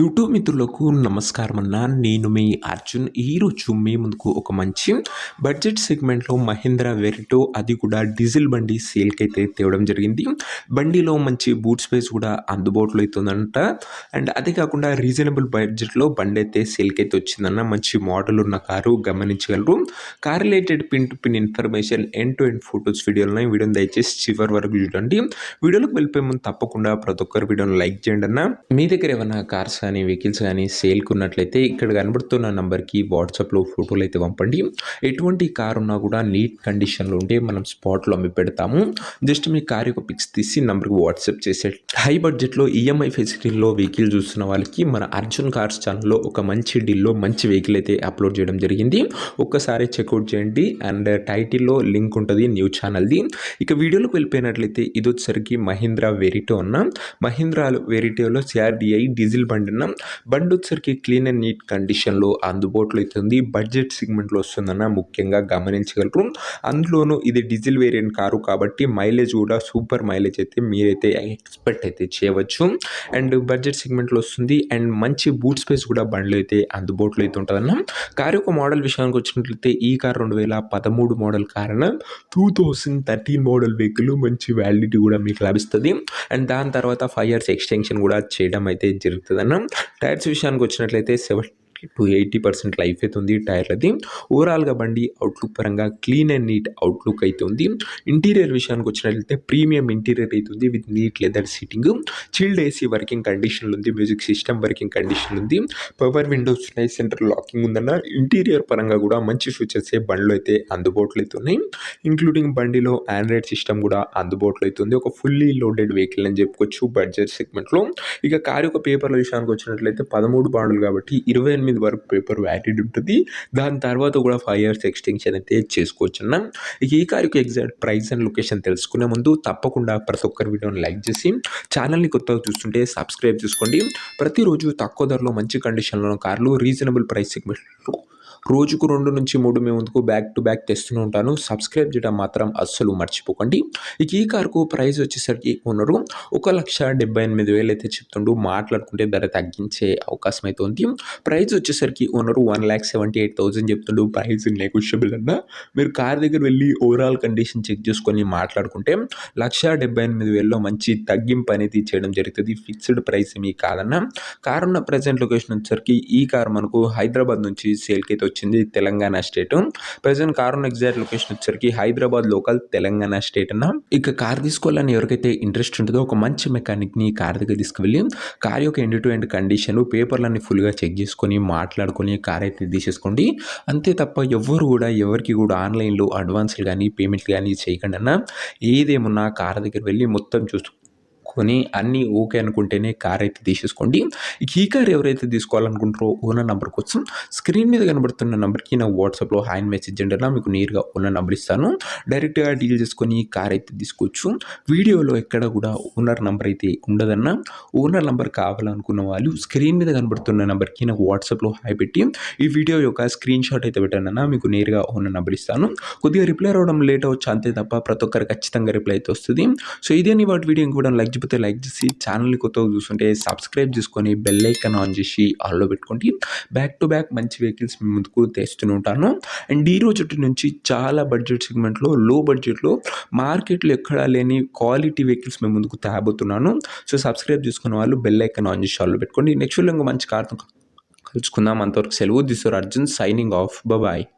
YouTube మిత్రులకు నమస్కారం అన్న. నేను మీ అర్జున్. ఈరోజు మీ ముందుకు ఒక మంచి బడ్జెట్ సెగ్మెంట్లో మహీంద్రా వెరిటో, అది కూడా డీజిల్ బండి సేల్కి అయితే తేవడం జరిగింది. బండిలో మంచి బూట్ స్పేస్ కూడా అందుబాటులో అవుతుందంట. అండ్ అదే కాకుండా రీజనబుల్ బడ్జెట్లో బండి అయితే సేల్కి అయితే వచ్చిందన్న. మంచి మోడల్ ఉన్న కారు గమనించగలరు. Car related pin to pin information, end to end photos వీడియోలను దయచేసి చివరి వరకు చూడండి. వీడియోలోకి వెళ్ళిపోయే ముందు తప్పకుండా ప్రతి ఒక్కరు వీడియోని లైక్ చేయండి అన్న. మీ దగ్గర ఏమైనా కార్స్ కానీ వెహికల్స్ కానీ సేల్కి ఉన్నట్లయితే ఇక్కడ కనబడుతున్న నంబర్కి వాట్సాప్లో ఫోటోలు అయితే పంపండి. ఎటువంటి కార్ ఉన్నా కూడా నీట్ కండిషన్లో ఉంటే మనం స్పాట్లో అమ్మి పెడతాము. జస్ట్ మీ కార్ యొక్క పిక్స్ తీసి నంబర్కి వాట్సాప్ చేసే హై బడ్జెట్లో ఈఎంఐ ఫెసిలిటీలో వెహికల్ చూస్తున్న వాళ్ళకి మన అర్జున్ కార్స్ ఛానల్లో ఒక మంచి డీల్లో మంచి వెహికల్ అయితే అప్లోడ్ చేయడం జరిగింది. ఒక్కసారి చెక్అవుట్ చేయండి. అండ్ టైటిల్లో లింక్ ఉంటుంది న్యూ ఛానల్ది. ఇక వీడియోలోకి వెళ్ళిపోయినట్లయితే ఇది వచ్చేసరికి మహీంద్రా వెరిటో అన్న. మహీంద్రా వెరిటోలో సిఆర్డిఐ డీజిల్ బండి అన్న. బండి వచ్చేసరికి క్లీన్ అండ్ నీట్ కండిషన్లో అందుబాటులో అవుతుంది. బడ్జెట్ సెగ్మెంట్లో వస్తుందన్న, ముఖ్యంగా గమనించగలరు. అందులోనూ ఇది డీజిల్ వేరియంట్ కారు కాబట్టి మైలేజ్ కూడా సూపర్ మైలేజ్ అయితే మీరైతే ఎక్స్పెక్ట్ అయితే చేయవచ్చు. అండ్ బడ్జెట్ సెగ్మెంట్లో వస్తుంది. అండ్ మంచి బూట్ స్పేస్ కూడా బండిలో అయితే అందుబాటులో అయితే ఉంటుందన్న. కారు యొక్క మోడల్ విషయానికి వచ్చినట్లయితే ఈ కార్ 2013 మోడల్ కార్ అన్న. 2013 మోడల్ వెహికల్ మంచి వ్యాలిడిటీ కూడా మీకు లభిస్తుంది. అండ్ దాని తర్వాత 5 years ఎక్స్టెన్షన్ కూడా చేయడం అయితే జరుగుతుంది అన్న. టైర్స్ విషయానికి వచ్చినట్లయితే 70 to 80% లైఫ్ అయితే ఉంది టైర్లది. ఓవరాల్గా బండి అవుట్లుక్ పరంగా క్లీన్ అండ్ నీట్ అవుట్లుక్ అయితే ఉంది. ఇంటీరియర్ విషయానికి వచ్చినట్లయితే ప్రీమియం ఇంటీరియర్ అయితే ఉంది with neat leather seating. Chilled AC working కండిషన్లో ఉంది. మ్యూజిక్ సిస్టమ్ వర్కింగ్ కండిషన్ ఉంది. పవర్ విండోస్ ఉన్నాయి. సెంటర్ లాకింగ్ ఉందన్న. ఇంటీరియర్ పరంగా కూడా మంచి ఫీచర్స్ బండిలో అయితే అందుబాటులో అయితే ఉన్నాయి. ఇంక్లూడింగ్ బండిలో ఆండ్రాయిడ్ సిస్టమ్ కూడా అందుబాటులో అయితే ఉంది. ఒక ఫుల్లీ లోడెడ్ వెహికల్ అని చెప్పుకోవచ్చు బడ్జెట్ సెగ్మెంట్లో. ఇక కార్ యొక్క పేపర్ల విషయానికి వచ్చినట్లయితే 13 మోడల్ కాబట్టి 28 వరకు పేపర్ వ్యాలిడ్ ఉంటుంది. దాని తర్వాత కూడా 5 years ఎక్స్టెన్షన్ అయితే చేసుకోవచ్చు అన్న. ఇక ఈ కార్ యొక్క ఎగ్జాక్ట్ ప్రైస్ అండ్ లొకేషన్ తెలుసుకునే ముందు తప్పకుండా ప్రతి ఒక్కరి వీడియోని లైక్ చేసి ఛానల్ని కొత్తగా చూస్తుంటే సబ్స్క్రైబ్ చేసుకోండి. ప్రతిరోజు తక్కువ ధరలో మంచి కండిషన్లో కార్లు రీజనబుల్ ప్రైస్ సెగ్మెంట్లో రోజుకు 2 నుంచి 3 మీ ముందుకు బ్యాక్ టు బ్యాక్ తెస్తూనే ఉంటాను. సబ్స్క్రైబ్ చేయడం మాత్రం అస్సలు మర్చిపోకండి. ఇక ఈ కార్కు ప్రైస్ వచ్చేసరికి ఓనరు 1,78,000 అయితే చెప్తుండు. మాట్లాడుకుంటే ధర తగ్గించే అవకాశం అయితే ఉంది. ప్రైస్ వచ్చేసరికి ఓనరు 1,78,000 చెప్తుండు. ప్రైస్ నెగోషియబుల్ అన్న. మీరు కార్ దగ్గర వెళ్ళి ఓవరాల్ కండిషన్ చెక్ చేసుకొని మాట్లాడుకుంటే 1,78,000లో మంచి తగ్గింపు అనేది చేయడం జరుగుతుంది. ఫిక్స్డ్ ప్రైస్ ఏమీ కాదన్న. కార్ ఉన్న ప్రజెంట్ లొకేషన్ వచ్చేసరికి ఈ కార్ మనకు హైదరాబాద్ నుంచి సేల్కి అయితే వచ్చింది. తెలంగాణ స్టేట్. ప్రజెంట్ కార్ ఉన్న ఎగ్జాక్ట్ లొకేషన్ వచ్చేసరికి హైదరాబాద్ లోకల్ తెలంగాణ స్టేట్ అన్న. ఇక కార్ తీసుకోవాలని ఎవరికైతే ఇంట్రెస్ట్ ఉంటుందో ఒక మంచి మెకానిక్ని కార్ దగ్గర తీసుకువెళ్ళి కార్ యొక్క ఎండ్ టు ఎండ్ కండిషన్ పేపర్లన్నీ ఫుల్గా చెక్ చేసుకొని మాట్లాడుకొని కార్ అయితే తీసేసుకోండి. అంతే తప్ప ఎవరికి కూడా ఆన్లైన్లో అడ్వాన్స్లు కానీ పేమెంట్లు కానీ చేయకండి అన్న. ఏదేమున్నా కార్ దగ్గర వెళ్ళి మొత్తం అన్నీ ఓకే అనుకుంటేనే కార్ అయితే తీసేసుకోండి. ఈ కార్ ఎవరైతే తీసుకోవాలనుకుంటారో ఓనర్ నెంబర్ కోసం స్క్రీన్ మీద కనబడుతున్న నెంబర్కి నా వాట్సాప్లో హాయ్ మెసేజ్ అండి. మీకు నేరుగా ఓనర్ నెంబర్ ఇస్తాను. డైరెక్ట్గా డీల్ చేసుకొని కార్ అయితే తీసుకోవచ్చు. వీడియోలో ఎక్కడ కూడా ఓనర్ నెంబర్ అయితే ఉండదన్న. ఓనర్ నెంబర్ కావాలనుకున్న వాళ్ళు స్క్రీన్ మీద కనబడుతున్న నెంబర్కి నాకు వాట్సాప్లో హాయ్ పెట్టి ఈ వీడియో యొక్క స్క్రీన్ షాట్ అయితే పెట్టండి అన్న. మీకు నేరుగా ఓనర్ నెంబర్ ఇస్తాను. కొద్దిగా రిప్లై రావడం లేట్ అవ్వచ్చు అంతే తప్ప ప్రతి ఒక్కరు ఖచ్చితంగా రిప్లై అయితే వస్తుంది. సో ఇదే వాటి వీడియో కూడా లైక్ చెప్తే లైక్ చేసి ఛానల్ని కొత్తగా చూస్తుంటే సబ్స్క్రైబ్ చేసుకొని బెల్ ఐకాన్ ఆన్ చేసి ఆన్లో పెట్టుకోండి. బ్యాక్ టు బ్యాక్ మంచి వెహికల్స్ మీ ముందుకు తెస్తూనే ఉంటాను. అండ్ ఈ రోజు నుంచి చాలా బడ్జెట్ సెగ్మెంట్లో లో బడ్జెట్లో మార్కెట్లో ఎక్కడా లేని క్వాలిటీ వెహికల్స్ మీ ముందుకు తేబోతున్నాను. సో సబ్స్క్రైబ్ చేసుకున్న వాళ్ళు బెల్ ఐకాన్ ఆన్ చేసి ఆన్లో పెట్టుకోండి. నెక్స్ట్ వీడియో మంచి కార్తో కలుసుకుందాం. అంతవరకు సెలవు. This your Arjun signing off. Bye.